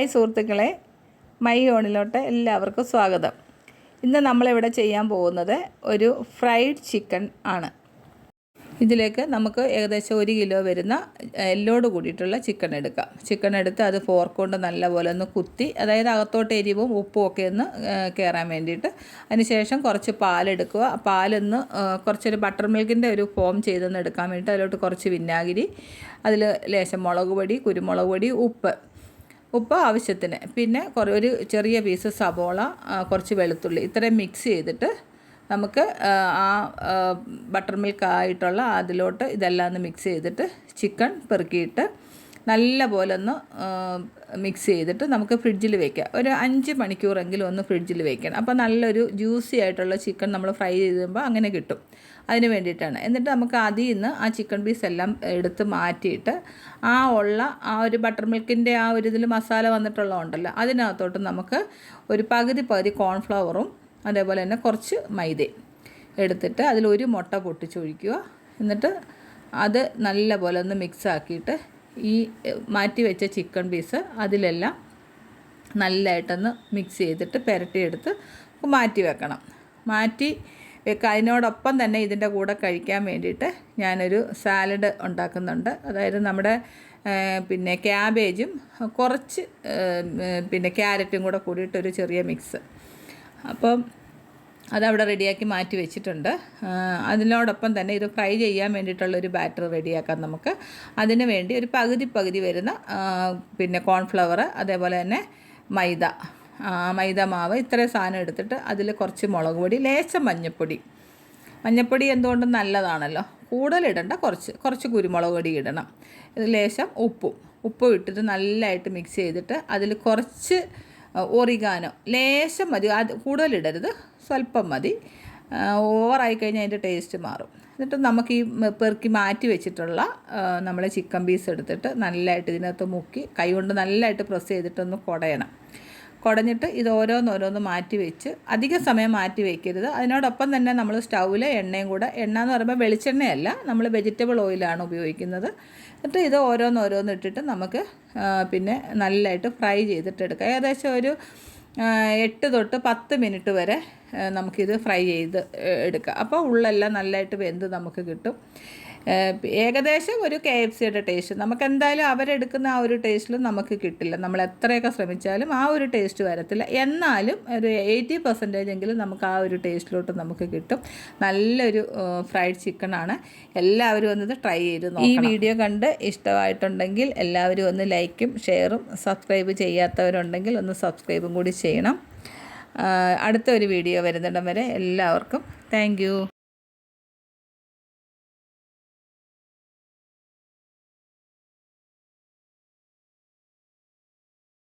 Hi സുഹൃത്തുക്കളെ, my ഓണിലോട്ട് എല്ലാവർക്കും സ്വാഗതം. ഇന്ന് നമ്മളിവിടെ ചെയ്യാൻ പോകുന്നത് ഒരു ഫ്രൈഡ് ചിക്കൻ ആണ്. ഇതിലേക്ക് നമുക്ക് ഏകദേശം 1 കിലോ വരുന്ന എല്ലോട് കൂടിയിട്ടുള്ള ചിക്കൻ എടുക്കാം. ചിക്കൻ എടുത്ത് അത് ഫോർക്ക് കൊണ്ട് നല്ലപോലെ ഒന്ന് കുത്തി, അതായത് അകത്തോട്ട് എരിവും ഉപ്പും ഒക്കെ ഒന്ന് കയറാൻ വേണ്ടിയിട്ട്. അതിനുശേഷം കുറച്ച് പാലെടുക്കുക. പാലൊന്ന് കുറച്ചൊരു ബട്ടർ മിൽക്കിൻ്റെ ഒരു ഫോം ചെയ്തൊന്ന് എടുക്കാൻ വേണ്ടിയിട്ട് അതിലോട്ട് കുറച്ച് വിനാഗിരി, അതിൽ ലേശം മുളക് പൊടി, കുരുമുളക് പൊടി, ഉപ്പ് ആവശ്യത്തിന്, പിന്നെ ഒരു ചെറിയ പീസ് സവോള, കുറച്ച് വെളുത്തുള്ളി, ഇത്രയും മിക്സ് ചെയ്തിട്ട് നമുക്ക് ആ ബട്ടർ മിൽക്ക് ആയിട്ടുള്ള അതിലോട്ട് ഇതെല്ലാം ഒന്ന് മിക്സ് ചെയ്തിട്ട് ചിക്കൻ പെറുക്കിയിട്ട് നല്ല പോലെ ഒന്ന് മിക്സ് ചെയ്തിട്ട് നമുക്ക് ഫ്രിഡ്ജിൽ വയ്ക്കാം. ഒരു 5 മണിക്കൂറെങ്കിലും ഒന്ന് ഫ്രിഡ്ജിൽ വയ്ക്കണം. അപ്പോൾ നല്ലൊരു ജ്യൂസി ആയിട്ടുള്ള ചിക്കൻ നമ്മൾ ഫ്രൈ ചെയ്യുമ്പോൾ അങ്ങനെ കിട്ടും. അതിന് വേണ്ടിയിട്ടാണ്. എന്നിട്ട് നമുക്ക് അതിൽ നിന്ന് ആ ചിക്കൻ പീസ് എല്ലാം എടുത്ത് മാറ്റിയിട്ട് ഉള്ള ആ ഒരു ബട്ടർ മിൽക്കിൻ്റെ ആ ഒരു ഇതിൽ മസാല വന്നിട്ടുള്ളതുണ്ടല്ലോ, അതിനകത്തോട്ട് നമുക്ക് ഒരു പകുതി കോൺഫ്ലവറും അതേപോലെ തന്നെ കുറച്ച് മൈദയും എടുത്തിട്ട് അതിലൊരു മുട്ട പൊട്ടിച്ചൊഴിക്കുക. എന്നിട്ട് അത് നല്ല പോലെ ഒന്ന് മിക്സ് ആക്കിയിട്ട് ഈ മാറ്റി വെച്ച ചിക്കൻ പീസ് അതിലെല്ലാം നല്ലതായിട്ടൊന്ന് മിക്സ് ചെയ്തിട്ട് പുരട്ടിയെടുത്ത് മാറ്റി വെക്കണം. മാറ്റി വെക്കുക. അതിനോടൊപ്പം തന്നെ ഇതിൻ്റെ കൂടെ കഴിക്കാൻ വേണ്ടിയിട്ട് ഞാനൊരു സാലഡ് ഉണ്ടാക്കുന്നുണ്ട്. അതായത് നമ്മുടെ പിന്നെ ക്യാബേജും കുറച്ച് പിന്നെ ക്യാരറ്റും കൂടെ കൂടിയിട്ടൊരു ചെറിയ മിക്സ്. അപ്പം അതവിടെ റെഡിയാക്കി മാറ്റി വെച്ചിട്ടുണ്ട്. അതിനോടൊപ്പം തന്നെ ഇത് ഫ്രൈ ചെയ്യാൻ വേണ്ടിയിട്ടുള്ളൊരു ബാറ്റർ റെഡിയാക്കാം നമുക്ക്. അതിന് വേണ്ടി ഒരു പകുതി വരുന്ന പിന്നെ കോൺഫ്ലവർ, അതേപോലെ തന്നെ മൈദ മാവ്, ഇത്രയും സാധനം എടുത്തിട്ട് അതിൽ കുറച്ച് മുളക് പൊടി, ലേശം മഞ്ഞൾപ്പൊടി എന്തുകൊണ്ടും നല്ലതാണല്ലോ, കൂടുതലിടണ്ട, കുറച്ച് കുരുമുളക് പൊടി ഇടണം. ഇത് ലേശം ഉപ്പും ഇട്ടിട്ട് നല്ലതായിട്ട് മിക്സ് ചെയ്തിട്ട് അതിൽ കുറച്ച് ഒറിഗാനോ ലേശം മതി, അത് കൂടുതലിടരുത്, സ്വല്പം മതി. ഓവറായി കഴിഞ്ഞാൽ അതിൻ്റെ ടേസ്റ്റ് മാറും. എന്നിട്ട് നമുക്ക് ഈ പെറുക്കി മാറ്റി വെച്ചിട്ടുള്ള നമ്മളെ ചിക്കൻ പീസ് എടുത്തിട്ട് നല്ലതായിട്ട് ഇതിനകത്ത് മുക്കി കൈ കൊണ്ട് നല്ലതായിട്ട് പ്രസ് ചെയ്തിട്ടൊന്ന് കുടഞ്ഞിട്ട് ഇത് ഓരോന്നോരോന്ന് മാറ്റി വെച്ച് അധിക സമയം മാറ്റി വയ്ക്കരുത്. അതിനോടൊപ്പം തന്നെ നമ്മൾ സ്റ്റൗവിൽ എണ്ണയും കൂടെ, എണ്ണ എന്ന് പറയുമ്പോൾ വെളിച്ചെണ്ണയല്ല, നമ്മൾ വെജിറ്റബിൾ ഓയിലാണ് ഉപയോഗിക്കുന്നത്. എന്നിട്ട് ഇത് ഓരോന്നോരോന്ന് ഇട്ടിട്ട് നമുക്ക് പിന്നെ നല്ലതായിട്ട് ഫ്രൈ ചെയ്തിട്ടെടുക്കാം. ഏകദേശം ഒരു 8 തൊട്ട് 10 മിനിറ്റ് വരെ നമുക്കിത് ഫ്രൈ ചെയ്ത് എടുക്കാം. അപ്പോൾ ഉള്ളെല്ലാം നല്ലതായിട്ട് വെന്ത് നമുക്ക് കിട്ടും. ഏകദേശം ഒരു KFCയുടെ ടേസ്റ്റ് നമുക്ക് എന്തായാലും അവരെടുക്കുന്ന ആ ഒരു ടേസ്റ്റിലും നമുക്ക് കിട്ടില്ല. നമ്മൾ എത്രയൊക്കെ ശ്രമിച്ചാലും ആ ഒരു ടേസ്റ്റ് വരത്തില്ല. എന്നാലും ഒരു 80% എങ്കിലും നമുക്ക് ആ ഒരു ടേസ്റ്റിലോട്ട് നമുക്ക് കിട്ടും. നല്ലൊരു ഫ്രൈഡ് ചിക്കനാണ്. എല്ലാവരും ഒന്ന് ട്രൈ ചെയ്ത് നോക്കണം. ഈ വീഡിയോ കണ്ട് ഇഷ്ടമായിട്ടുണ്ടെങ്കിൽ എല്ലാവരും ഒന്ന് ലൈക്കും ഷെയറും, സബ്സ്ക്രൈബ് ചെയ്യാത്തവരുണ്ടെങ്കിൽ ഒന്ന് സബ്സ്ക്രൈബും കൂടി ചെയ്യണം. അടുത്തൊരു വീഡിയോ വരുന്നിടം വരെ എല്ലാവർക്കും താങ്ക് യു.